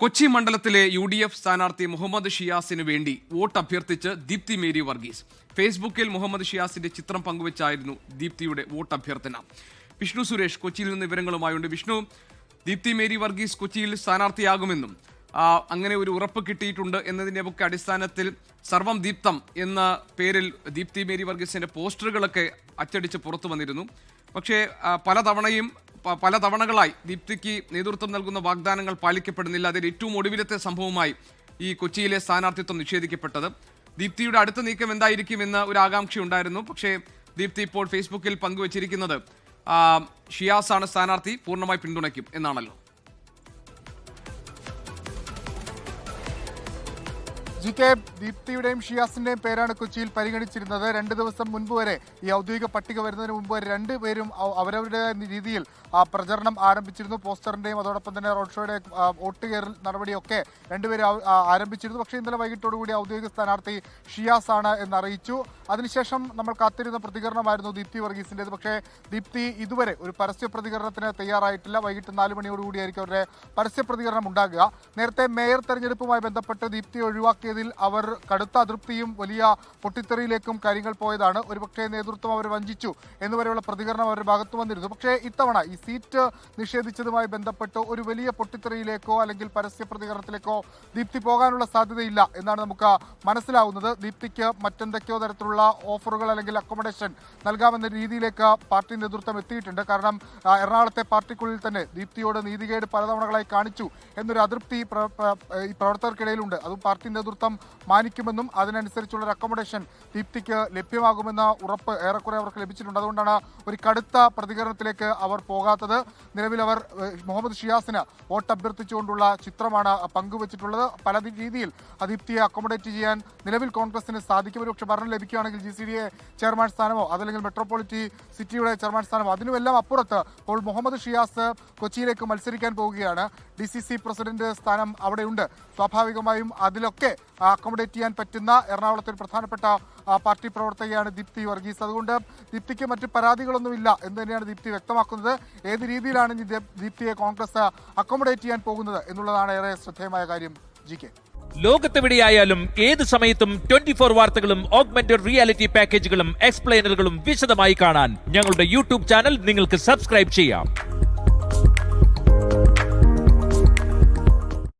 കൊച്ചി മണ്ഡലത്തിലെ UDF സ്ഥാനാർത്ഥി മുഹമ്മദ് ഷിയാസിന് വേണ്ടി വോട്ട് അഭ്യർത്ഥിച്ച് ദീപ്തി മേരി വർഗീസ്. ഫേസ്ബുക്കിൽ മുഹമ്മദ് ഷിയാസിന്റെ ചിത്രം പങ്കുവച്ചായിരുന്നു ദീപ്തിയുടെ വോട്ട് അഭ്യർത്ഥന. വിഷ്ണു സുരേഷ് കൊച്ചിയിൽ നിന്ന് വിവരങ്ങളുമായുണ്ട്. വിഷ്ണു, ദീപ്തി മേരി വർഗീസ് കൊച്ചിയിൽ സ്ഥാനാർത്ഥിയാകുമെന്നും അങ്ങനെ ഒരു ഉറപ്പ് കിട്ടിയിട്ടുണ്ട് എന്നതിന്റെ ഒക്കെ അടിസ്ഥാനത്തിൽ സർവം ദീപ്തം എന്ന പേരിൽ ദീപ്തി മേരി വർഗീസിന്റെ പോസ്റ്ററുകളൊക്കെ അച്ചടിച്ച് പുറത്തു വന്നിരുന്നു. പക്ഷേ പല തവണകളായി ദീപ്തിക്ക് നേതൃത്വം നൽകുന്ന വാഗ്ദാനങ്ങൾ പാലിക്കപ്പെടുന്നില്ല. അതിൽ ഏറ്റവും ഒടുവിലത്തെ സംഭവമായി ഈ കൊച്ചിയിലെ സ്ഥാനാർത്ഥിത്വം നിഷേധിക്കപ്പെട്ടത്. ദീപ്തിയുടെ അടുത്ത നീക്കം എന്തായിരിക്കും എന്ന ഒരു ആകാംക്ഷ ഉണ്ടായിരുന്നു. പക്ഷേ ദീപ്തി ഇപ്പോൾ ഫേസ്ബുക്കിൽ പങ്കുവച്ചിരിക്കുന്നത് ഷിയാസാണ് സ്ഥാനാർത്ഥി, പൂർണ്ണമായി പിന്തുണയ്ക്കും എന്നാണല്ലോ. GK, ദീപ്തിയുടെയും ഷിയാസിന്റെയും പേരാണ് കൊച്ചിയിൽ പരിഗണിച്ചിരുന്നത്. 2 ദിവസം മുൻപ് വരെ, ഈ ഔദ്യോഗിക പട്ടിക വരുന്നതിന് മുമ്പ് വരെ രണ്ടുപേരും അവരവരുടെ രീതിയിൽ പ്രചരണം ആരംഭിച്ചിരുന്നു. പോസ്റ്ററിന്റെയും അതോടൊപ്പം തന്നെ റോഡ് ഷോയുടെ വോട്ട് കയറൽ നടപടിയൊക്കെ രണ്ടുപേരും ആരംഭിച്ചിരുന്നു. പക്ഷേ ഇന്നലെ വൈകിട്ടോടുകൂടി ഔദ്യോഗിക സ്ഥാനാർത്ഥി ഷിയാസ് ആണ് എന്നറിയിച്ചു. അതിനുശേഷം നമ്മൾ കാത്തിരുന്ന പ്രതികരണമായിരുന്നു ദീപ്തി വർഗീസിൻ്റെത്. പക്ഷേ ദീപ്തി ഇതുവരെ ഒരു പരസ്യ പ്രതികരണത്തിന് തയ്യാറായിട്ടില്ല. വൈകിട്ട് 4 മണിയോടുകൂടിയായിരിക്കും അവരുടെ പരസ്യ പ്രതികരണം ഉണ്ടാകുക. നേരത്തെ മേയർ തെരഞ്ഞെടുപ്പുമായി ബന്ധപ്പെട്ട് ദീപ്തി ഒഴിവാക്കിയതിൽ അവർ കടുത്ത അതൃപ്തിയും വലിയ പൊട്ടിത്തെറിയിലേക്കും കാര്യങ്ങൾ പോയതാണ്. ഒരുപക്ഷെ നേതൃത്വം അവർ വഞ്ചിച്ചു എന്നുവരെയുള്ള പ്രതികരണം അവരുടെ ഭാഗത്ത് വന്നിരുന്നു. പക്ഷേ ഇത്തവണ ഈ സീറ്റ് നിഷേധിച്ചതുമായി ബന്ധപ്പെട്ട് ഒരു വലിയ പൊട്ടിത്തെറിയിലേക്കോ അല്ലെങ്കിൽ പരസ്യ പ്രതികരണത്തിലേക്കോ ദീപ്തി പോകാനുള്ള സാധ്യതയില്ല എന്നാണ് നമുക്ക് മനസ്സിലാവുന്നത്. ദീപ്തിക്ക് മറ്റെന്തൊക്കെയോ തരത്തിലുള്ള ഓഫറുകൾ അല്ലെങ്കിൽ അക്കോമഡേഷൻ നൽകാമെന്ന രീതിയിലേക്ക് പാർട്ടി നേതൃത്വം എത്തിയിട്ടുണ്ട്. കാരണം എറണാകുളത്തെ പാർട്ടിക്കുള്ളിൽ തന്നെ ദീപ്തിയോട് നീതികേട് പലതവണകളായി കാണിച്ചു എന്നൊരു അതൃപ്തി ഈ പ്രവർത്തകർക്കിടയിലുണ്ട്. അതും പാർട്ടി നേതൃത്വം മാനിക്കുമെന്നും അതിനനുസരിച്ചുള്ള ഒരു അക്കോമഡേഷൻ ദീപ്തിക്ക് ലഭ്യമാകുമെന്ന ഉറപ്പ് ഏറെക്കുറെ അവർക്ക് ലഭിച്ചിട്ടുണ്ട്. അതുകൊണ്ടാണ് ഒരു കടുത്ത പ്രതികരണത്തിലേക്ക് അവർ പോകാത്തത്. നിലവിൽ അവർ മുഹമ്മദ് ഷിയാസിന് വോട്ട് അഭ്യർത്ഥിച്ചുകൊണ്ടുള്ള ചിത്രമാണ് പങ്കുവച്ചിട്ടുള്ളത്. പല രീതിയിൽ ദീപ്തിയെ അക്കോമഡേറ്റ് ചെയ്യാൻ നിലവിൽ കോൺഗ്രസിന് സാധിക്കും. ഒരുപക്ഷെ ഭരണം ലഭിക്കുകയാണെങ്കിൽ GCDA ചെയർമാൻ സ്ഥാനമോ അതല്ലെങ്കിൽ മെട്രോപൊളിറ്റി സിറ്റിയുടെ ചെയർമാൻ സ്ഥാനമോ അതിനുമെല്ലാം അപ്പുറത്ത് ഇപ്പോൾ മുഹമ്മദ് ഷിയാസ് കൊച്ചിയിലേക്ക് മത്സരിക്കാൻ പോവുകയാണ്. DCC പ്രസിഡന്റ് സ്ഥാനം അവിടെയുണ്ട്. സ്വാഭാവികമായും അതിലൊക്കെ അക്കോമഡേറ്റ് ചെയ്യാൻ പറ്റുന്ന എറണാകുളത്തെ ഒരു പ്രധാനപ്പെട്ട പാർട്ടി പ്രവർത്തകയാണ് ദീപ്തി വർഗീസ്. അതുകൊണ്ട് ദീപ്തിക്ക് മറ്റ് പരാതികളൊന്നുമില്ല എന്ന് തന്നെയാണ് ദീപ്തി വ്യക്തമാക്കുന്നത്. ഏത് രീതിയിലാണ് ദീപ്തിയെ കോൺഗ്രസ് അക്കോമഡേറ്റ് ചെയ്യാൻ പോകുന്നത് എന്നുള്ളതാണ് ഏറെ ശ്രദ്ധേയമായ കാര്യം. GK, ലോകത്തെവിടെയായാലും ഏത് സമയത്തും 24 വാർത്തകളും ഓഗ്മെന്റഡ് റിയാലിറ്റി പാക്കേജുകളും എക്സ്പ്ലെയിനറുകളും വിശദമായി കാണാൻ ഞങ്ങളുടെ YouTube ചാനൽ നിങ്ങൾക്ക് സബ്സ്ക്രൈബ് ചെയ്യാം.